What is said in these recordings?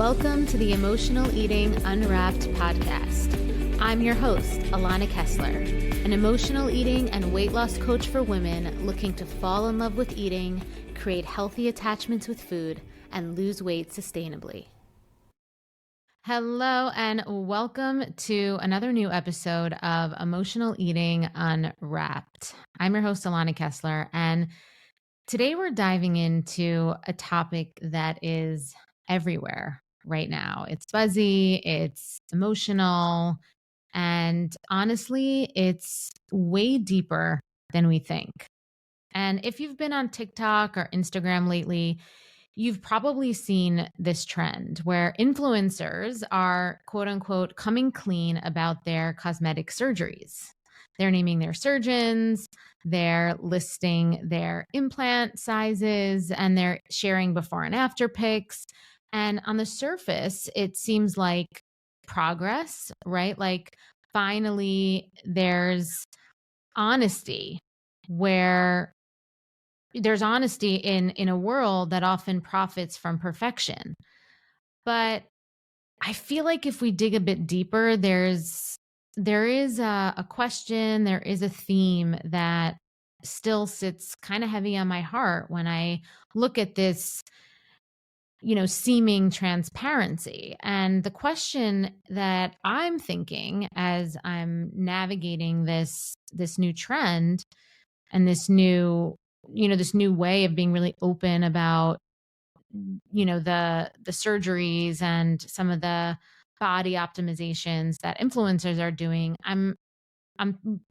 Welcome to the Emotional Eating Unwrapped podcast. I'm your host, Alana Kessler, an emotional eating and weight loss coach for women looking to fall in love with eating, create healthy attachments with food, and lose weight sustainably. Hello, and welcome to another new episode of Emotional Eating Unwrapped. I'm your host, Alana Kessler, and today we're diving into a topic that is everywhere right now. It's fuzzy, it's emotional, and honestly, it's way deeper than we think. And if you've been on TikTok or Instagram lately, you've probably seen this trend where influencers are quote unquote coming clean about their cosmetic surgeries. They're naming their surgeons, they're listing their implant sizes, and they're sharing before and after pics. And on the surface, it seems like progress, right? Like finally there's honesty where there's honesty in a world that often profits from perfection. But I feel like if we dig a bit deeper, there is a question, there is a theme that still sits kind of heavy on my heart when I look at this, seeming transparency. And the question that I'm thinking as I'm navigating this new trend and this new way of being really open about the surgeries and some of the body optimizations that influencers are doing. I'm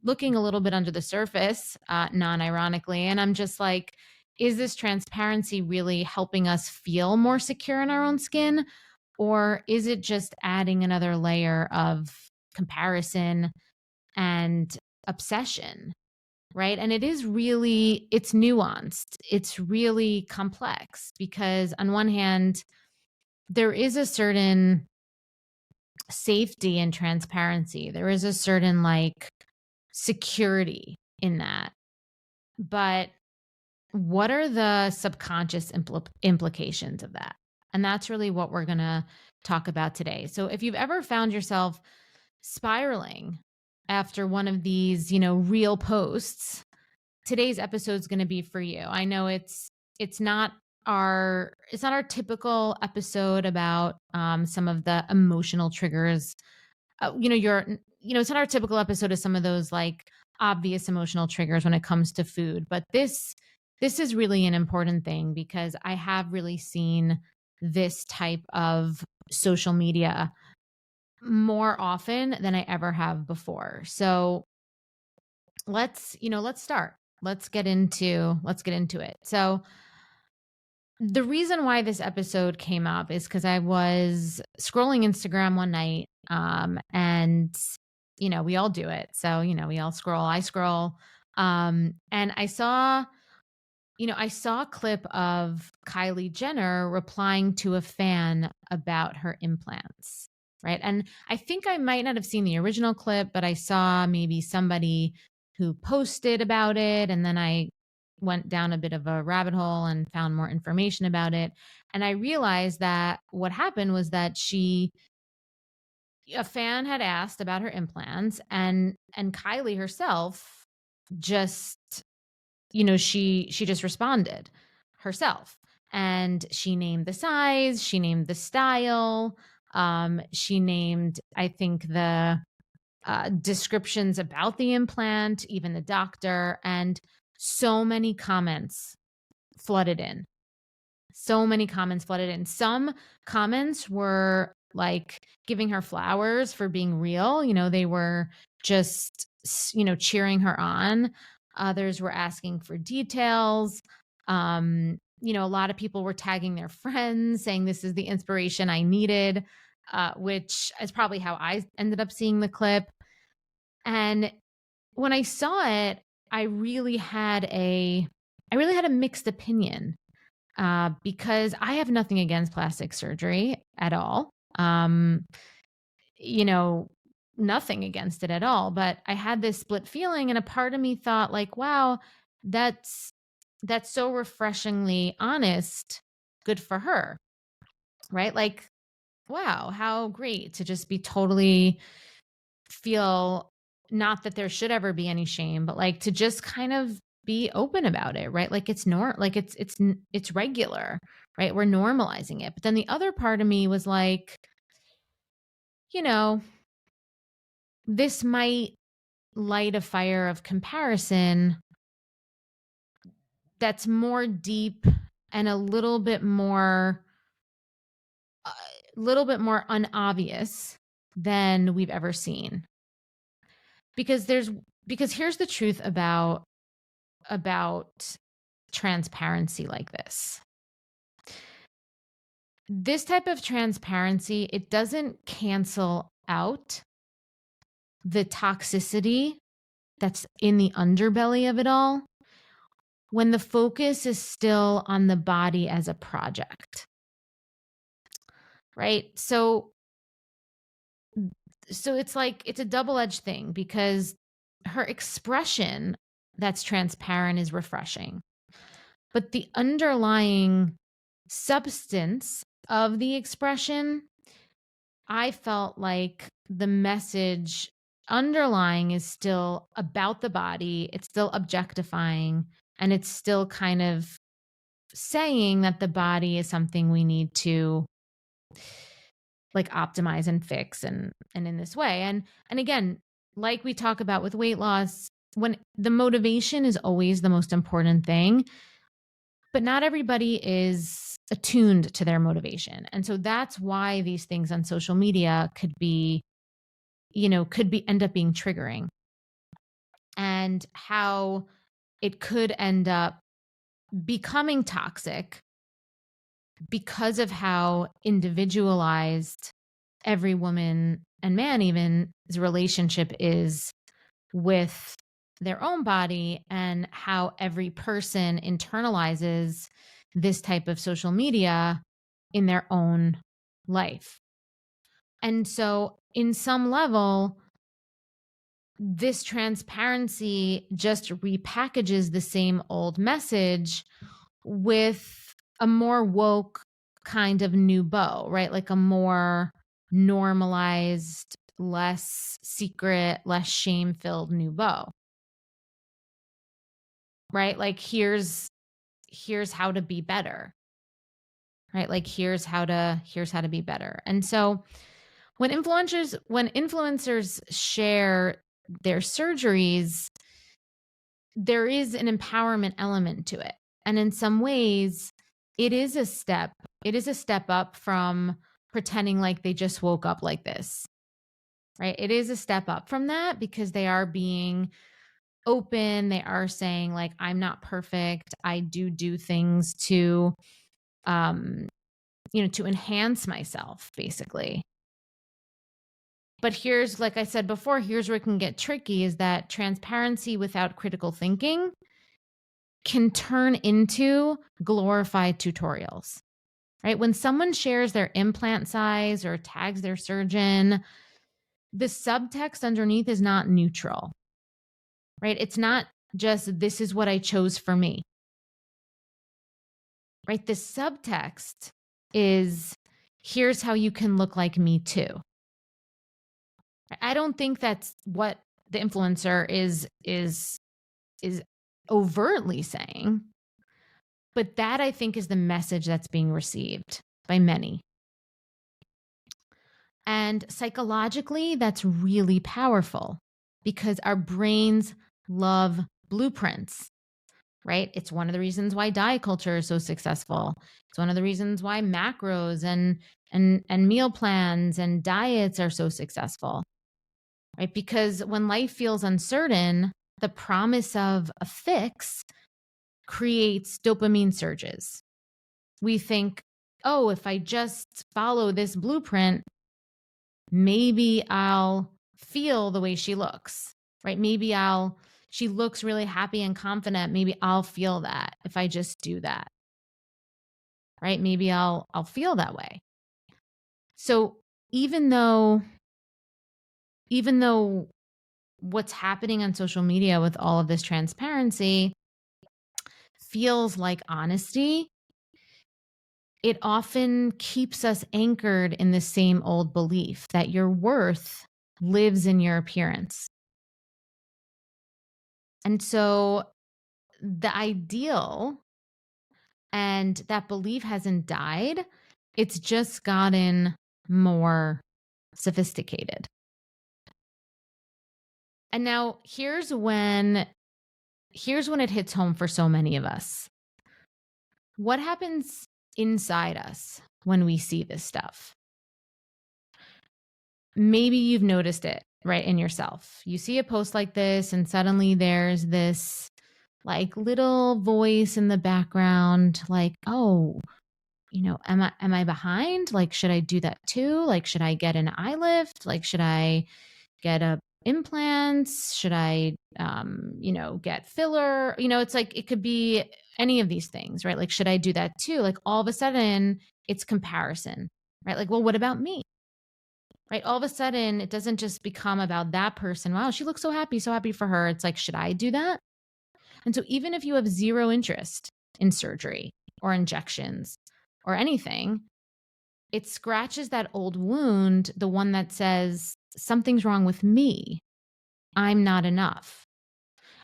looking a little bit under the surface, non-ironically, and I'm just like, is this transparency really helping us feel more secure in our own skin, or is it just adding another layer of comparison and obsession? Right. And it's nuanced. It's really complex because on one hand, there is a certain safety and transparency. There is a certain security in that. But what are the subconscious implications of that? And that's really what we're going to talk about today. So if you've ever found yourself spiraling after one of these, real posts, today's episode is going to be for you. I know it's not our typical episode about some of the emotional triggers. It's not our typical episode of some of those obvious emotional triggers when it comes to food, but this is really an important thing because I have really seen this type of social media more often than I ever have before. So let's start. Let's get into it. So the reason why this episode came up is because I was scrolling Instagram one night, and we all do it. So we all scroll. I scroll, and I saw a clip of Kylie Jenner replying to a fan about her implants, right? And I think I might not have seen the original clip, but I saw maybe somebody who posted about it, and then I went down a bit of a rabbit hole and found more information about it. And I realized that what happened was that a fan had asked about her implants, and Kylie herself just, she just responded herself, and she named the size, she named the style, she named, I think, the descriptions about the implant, even the doctor, and so many comments flooded in. Some comments were giving her flowers for being real. They were just, cheering her on. Others were asking for details. A lot of people were tagging their friends saying this is the inspiration I needed, which is probably how I ended up seeing the clip. And when I saw it, I really had a mixed opinion, because I have nothing against plastic surgery at all. Nothing against it at all. But I had this split feeling, and a part of me thought wow, that's so refreshingly honest. Good for her, right? wow, how great to just be totally feel, not that there should ever be any shame, but like to just kind of be open about it, right? Like like it's regular, right? We're normalizing it. But then the other part of me was like, you know, this might light a fire of comparison that's more deep and a little bit more unobvious than we've ever seen. Because here's the truth about transparency like this. This type of transparency, it doesn't cancel out the toxicity that's in the underbelly of it all when the focus is still on the body as a project. Right? So it's like it's a double-edged thing, because her expression that's transparent is refreshing. But the underlying substance of the expression, I felt like the message underlying is still about the body, it's still objectifying, and it's still kind of saying that the body is something we need to like optimize and fix and in this way. And again, like we talk about with weight loss, when the motivation is always the most important thing, but not everybody is attuned to their motivation. And so that's why these things on social media could be end up being triggering, and how it could end up becoming toxic because of how individualized every woman and man even's relationship is with their own body, and how every person internalizes this type of social media in their own life. And so in some level, this transparency just repackages the same old message with a more woke kind of new bow, right? Like a more normalized, less secret, less shame-filled new bow. Right? Like here's how to be better. Right? Like here's how to be better. And so when influencers share their surgeries, there is an empowerment element to it. And in some ways, it is a step up from pretending like they just woke up like this. Right? It is a step up from that, because they are being open. They are saying like, I'm not perfect. I do things to to enhance myself, basically. But here's, like I said before, here's where it can get tricky, is that transparency without critical thinking can turn into glorified tutorials, right? When someone shares their implant size or tags their surgeon, the subtext underneath is not neutral, right? It's not just, this is what I chose for me, right? The subtext is, here's how you can look like me too. I don't think that's what the influencer is overtly saying, but that, I think, is the message that's being received by many. And psychologically, that's really powerful, because our brains love blueprints, right? It's one of the reasons why diet culture is so successful. It's one of the reasons why macros and meal plans and diets are so successful, right? Because when life feels uncertain, the promise of a fix creates dopamine surges. We think, oh, if I just follow this blueprint, maybe I'll feel the way she looks, right? Maybe she looks really happy and confident. Maybe I'll feel that if I just do that, right? Maybe I'll feel that way. So even though what's happening on social media with all of this transparency feels like honesty, it often keeps us anchored in the same old belief that your worth lives in your appearance. And so the ideal and that belief hasn't died, it's just gotten more sophisticated. And now here's when it hits home for so many of us. What happens inside us when we see this stuff? Maybe you've noticed it, right, in yourself. You see a post like this and suddenly there's this like little voice in the background like, "Oh, am I behind? Like, should I do that too? Like, should I get an eye lift? Like, should I get a implants? Should I, get filler?" It's like, it could be any of these things, right? Like, should I do that too? Like, all of a sudden it's comparison, right? Like, well, what about me? Right? All of a sudden it doesn't just become about that person. Wow, she looks so happy for her. It's like, should I do that? And so even if you have zero interest in surgery or injections or anything, it scratches that old wound, the one that says, something's wrong with me. I'm not enough.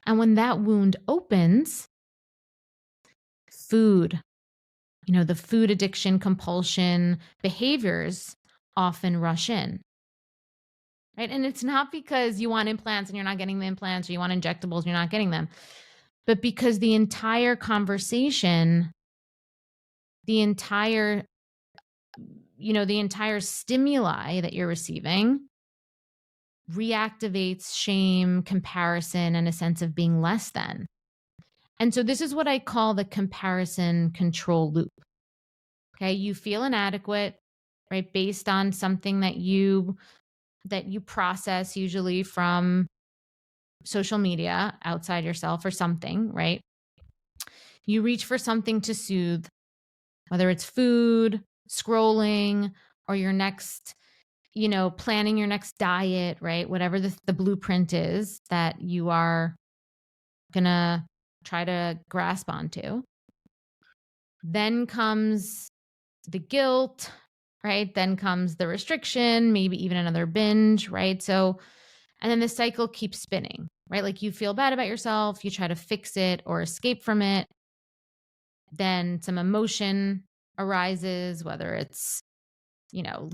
And when that wound opens, food, the food addiction, compulsion behaviors often rush in. Right? And it's not because you want implants and you're not getting the implants, or you want injectables and you're not getting them, but because the entire conversation, the entire stimuli that you're receiving reactivates shame, comparison, and a sense of being less than. And so this is what I call the comparison control loop. Okay, you feel inadequate, right, based on something that you process, usually from social media, outside yourself or something, right? You reach for something to soothe, whether it's food, scrolling, or your next, planning your next diet, right? Whatever the blueprint is that you are gonna try to grasp onto. Then comes the guilt, right? Then comes the restriction, maybe even another binge, right? So, and then the cycle keeps spinning, right? Like, you feel bad about yourself, you try to fix it or escape from it. Then some emotion arises, whether it's,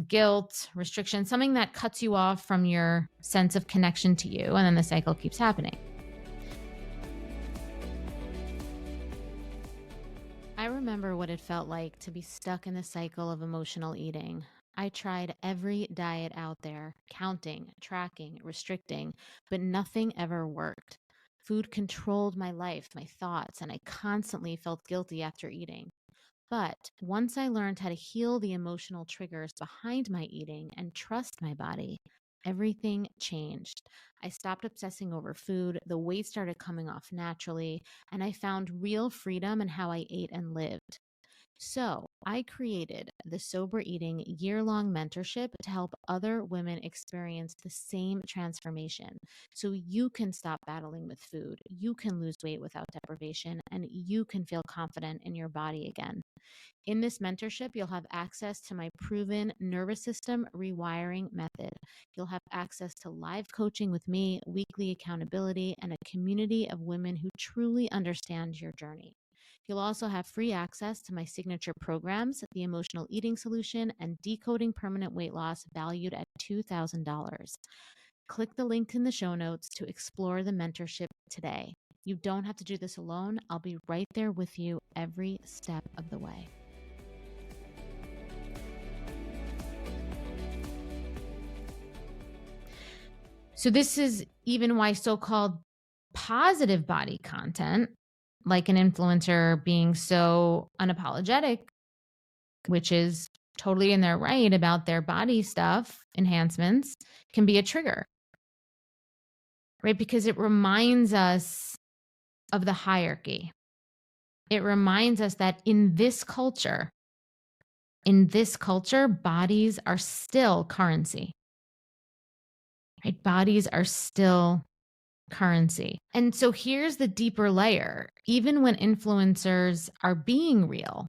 guilt, restriction, something that cuts you off from your sense of connection to you. And then the cycle keeps happening. I remember what it felt like to be stuck in the cycle of emotional eating. I tried every diet out there, counting, tracking, restricting, but nothing ever worked. Food controlled my life, my thoughts, and I constantly felt guilty after eating. But once I learned how to heal the emotional triggers behind my eating and trust my body, everything changed. I stopped obsessing over food, the weight started coming off naturally, and I found real freedom in how I ate and lived. So, I created the Sober Eating year-long mentorship to help other women experience the same transformation. So you can stop battling with food, you can lose weight without deprivation, and you can feel confident in your body again. In this mentorship, you'll have access to my proven nervous system rewiring method. You'll have access to live coaching with me, weekly accountability, and a community of women who truly understand your journey. You'll also have free access to my signature programs, the Emotional Eating Solution and Decoding Permanent Weight Loss, valued at $2,000. Click the link in the show notes to explore the mentorship today. You don't have to do this alone. I'll be right there with you every step of the way. So this is even why so-called positive body content, like an influencer being so unapologetic, which is totally in their right about their body stuff, enhancements, can be a trigger, right? Because it reminds us of the hierarchy. It reminds us that in this culture, bodies are still currency, right? Bodies are still currency. And so here's the deeper layer. Even when influencers are being real,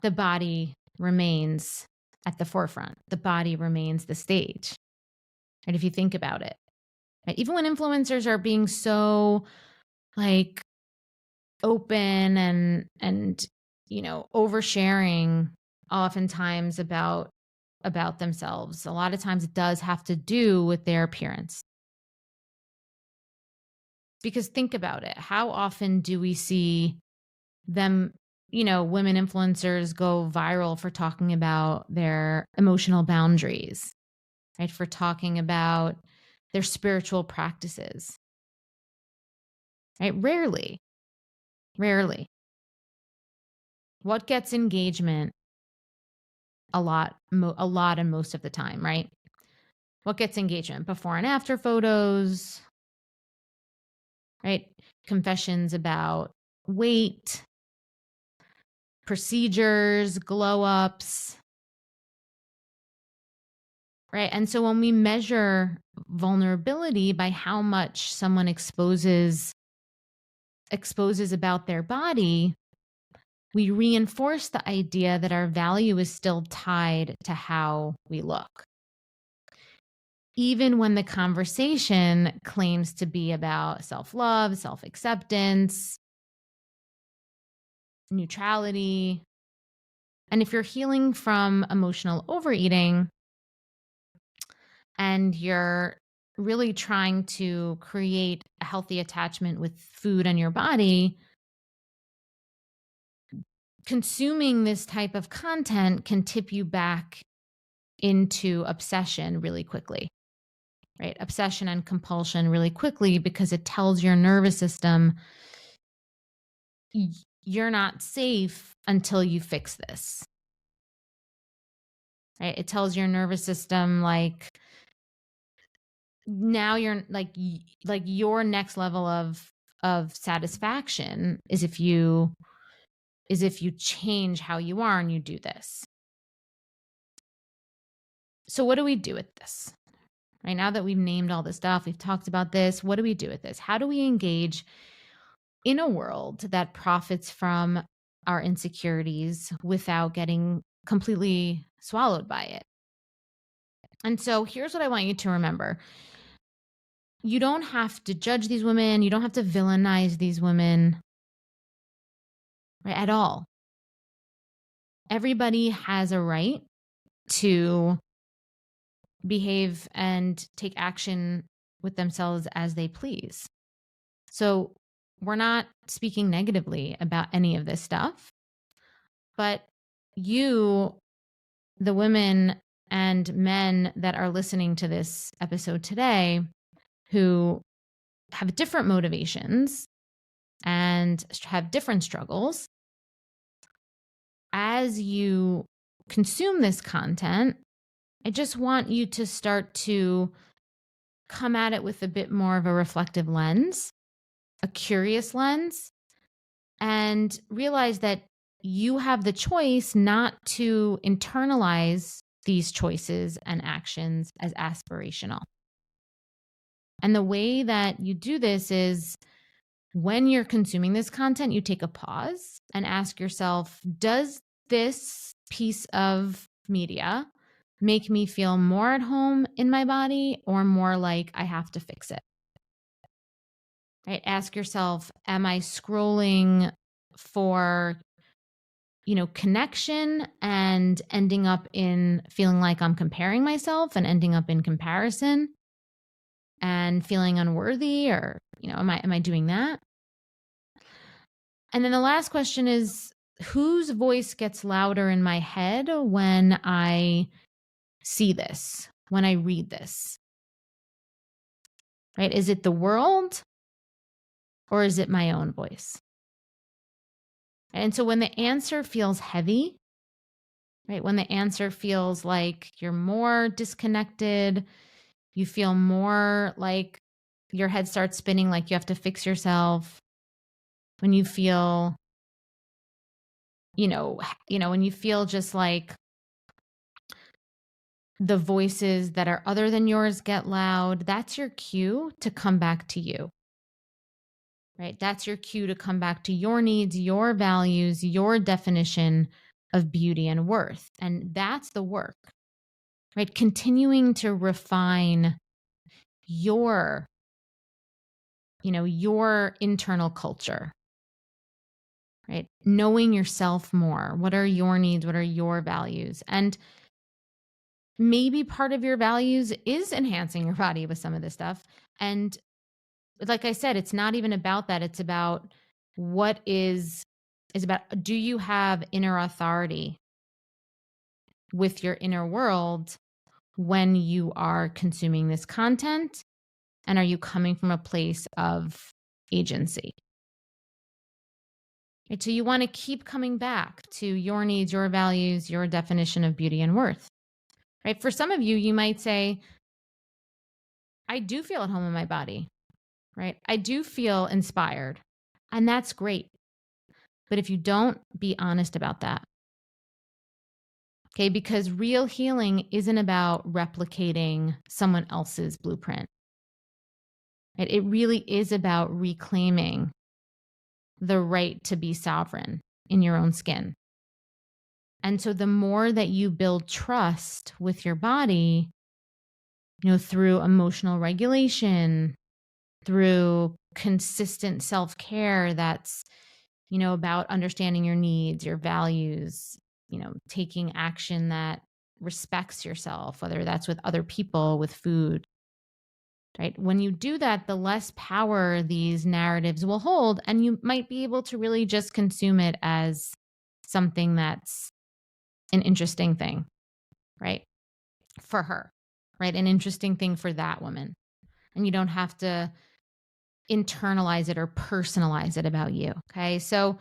the body remains at the forefront. The body remains the stage. And if you think about it, right? Even when influencers are being so like open and oversharing oftentimes about themselves, a lot of times it does have to do with their appearance. Because think about it. How often do we see them, women influencers go viral for talking about their emotional boundaries, right? For talking about their spiritual practices, right? Rarely. What gets engagement? A lot and most of the time, right? What gets engagement? Before and after photos, right? Confessions about weight, procedures, glow ups, right? And so when we measure vulnerability by how much someone exposes about their body, we reinforce the idea that our value is still tied to how we look. Even when the conversation claims to be about self-love, self-acceptance, neutrality. And if you're healing from emotional overeating and you're really trying to create a healthy attachment with food and your body, consuming this type of content can tip you back into obsession really quickly, right? Obsession and compulsion really quickly, because it tells your nervous system, you're not safe until you fix this, right? It tells your nervous system, like, now you're like your next level of satisfaction is if you change how you are and you do this. So what do we do with this? Right now that we've named all this stuff, we've talked about this, what do we do with this? How do we engage in a world that profits from our insecurities without getting completely swallowed by it? And so here's what I want you to remember. You don't have to judge these women. You don't have to villainize these women, right, at all. Everybody has a right to behave and take action with themselves as they please. So we're not speaking negatively about any of this stuff, but you, the women and men that are listening to this episode today, who have different motivations and have different struggles, as you consume this content, I just want you to start to come at it with a bit more of a reflective lens, a curious lens, and realize that you have the choice not to internalize these choices and actions as aspirational. And the way that you do this is, when you're consuming this content, you take a pause and ask yourself, does this piece of media make me feel more at home in my body or more like I have to fix it? Right? Ask yourself, am I scrolling for, connection and ending up in feeling like I'm comparing myself and ending up in comparison and feeling unworthy, or, am I doing that? And then the last question is, whose voice gets louder in my head when I see this, when I read this? Right? Is it the world or is it my own voice? And so when the answer feels heavy, right? When the answer feels like you're more disconnected, you feel more like your head starts spinning, like you have to fix yourself. When you feel, when you feel just like the voices that are other than yours get loud, that's your cue to come back to you, right? That's your cue to come back to your needs, your values, your definition of beauty and worth. And that's the work, right? Continuing to refine your, your internal culture, right? Knowing yourself more. What are your needs? What are your values? And maybe part of your values is enhancing your body with some of this stuff. And like I said, it's not even about that. It's about what is about, do you have inner authority with your inner world when you are consuming this content? And are you coming from a place of agency? Right? So you want to keep coming back to your needs, your values, your definition of beauty and worth. Right? For some of you, you might say, I do feel at home in my body, right? I do feel inspired, and that's great. But if you don't, be honest about that. Okay, because real healing isn't about replicating someone else's blueprint. Right? It really is about reclaiming the right to be sovereign in your own skin. And so the more that you build trust with your body, through emotional regulation, through consistent self-care that's, about understanding your needs, your values, taking action that respects yourself, whether that's with other people, with food, right? When you do that, the less power these narratives will hold, and you might be able to really just consume it as something that's an interesting thing, right? For her, right? An interesting thing for that woman. And you don't have to internalize it or personalize it about you. Okay. So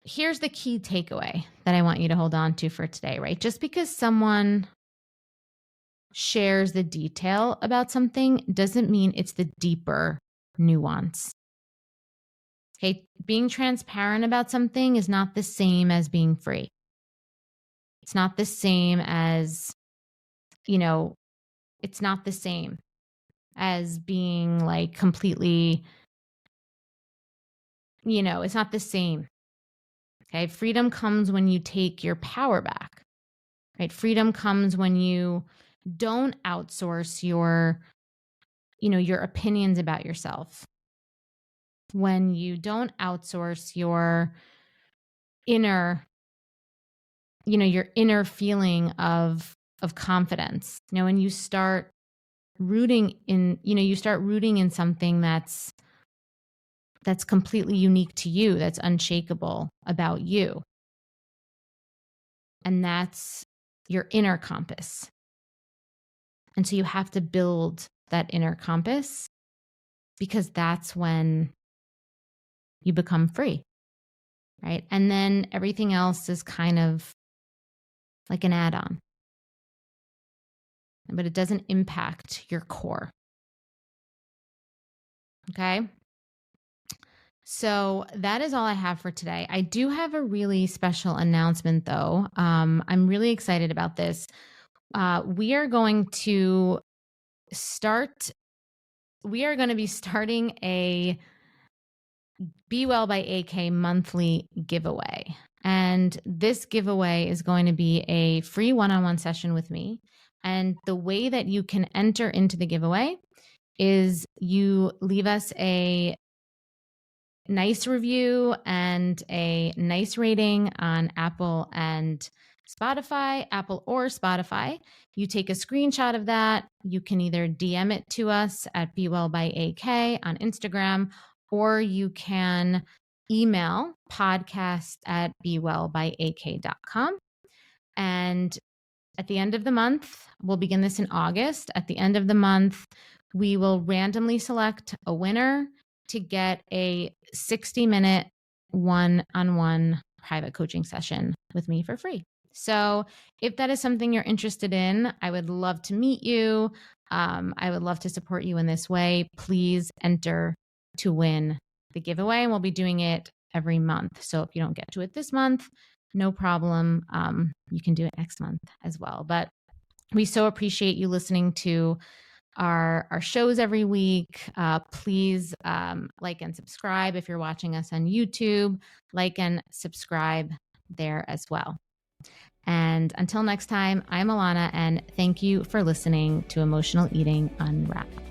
here's the key takeaway that I want you to hold on to for today, right? Just because someone shares the detail about something doesn't mean it's the deeper nuance. Okay. Being transparent about something is not the same as being free. It's not the same as, it's not the same as being like completely, it's not the same. Okay. Freedom comes when you take your power back, right? Freedom comes when you don't outsource your opinions about yourself. When you don't outsource your inner, your inner feeling of confidence. When you start rooting in something that's completely unique to you, that's unshakable about you. And that's your inner compass. And so you have to build that inner compass, because that's when you become free, right? And then everything else is kind of like an add-on, but it doesn't impact your core. Okay? So that is all I have for today. I do have a really special announcement, though. I'm really excited about this. We are going to be starting a Be Well by AK monthly giveaway. And this giveaway is going to be a free one-on-one session with me. And the way that you can enter into the giveaway is you leave us a nice review and a nice rating on Apple or Spotify. You take a screenshot of that. You can either DM it to us at Be Well by AK on Instagram, or you can email podcast@bewellbyak.com. And at the end of the month, we'll begin this in August. At the end of the month, we will randomly select a winner to get a 60-minute one-on-one private coaching session with me for free. So if that is something you're interested in, I would love to meet you. I would love to support you in this way. Please enter to win the giveaway, and we'll be doing it every month. So if you don't get to it this month, no problem. You can do it next month as well. But we so appreciate you listening to our shows every week. Please like and subscribe if you're watching us on YouTube. Like and subscribe there as well. And until next time, I'm Alana, and thank you for listening to Emotional Eating Unwrapped.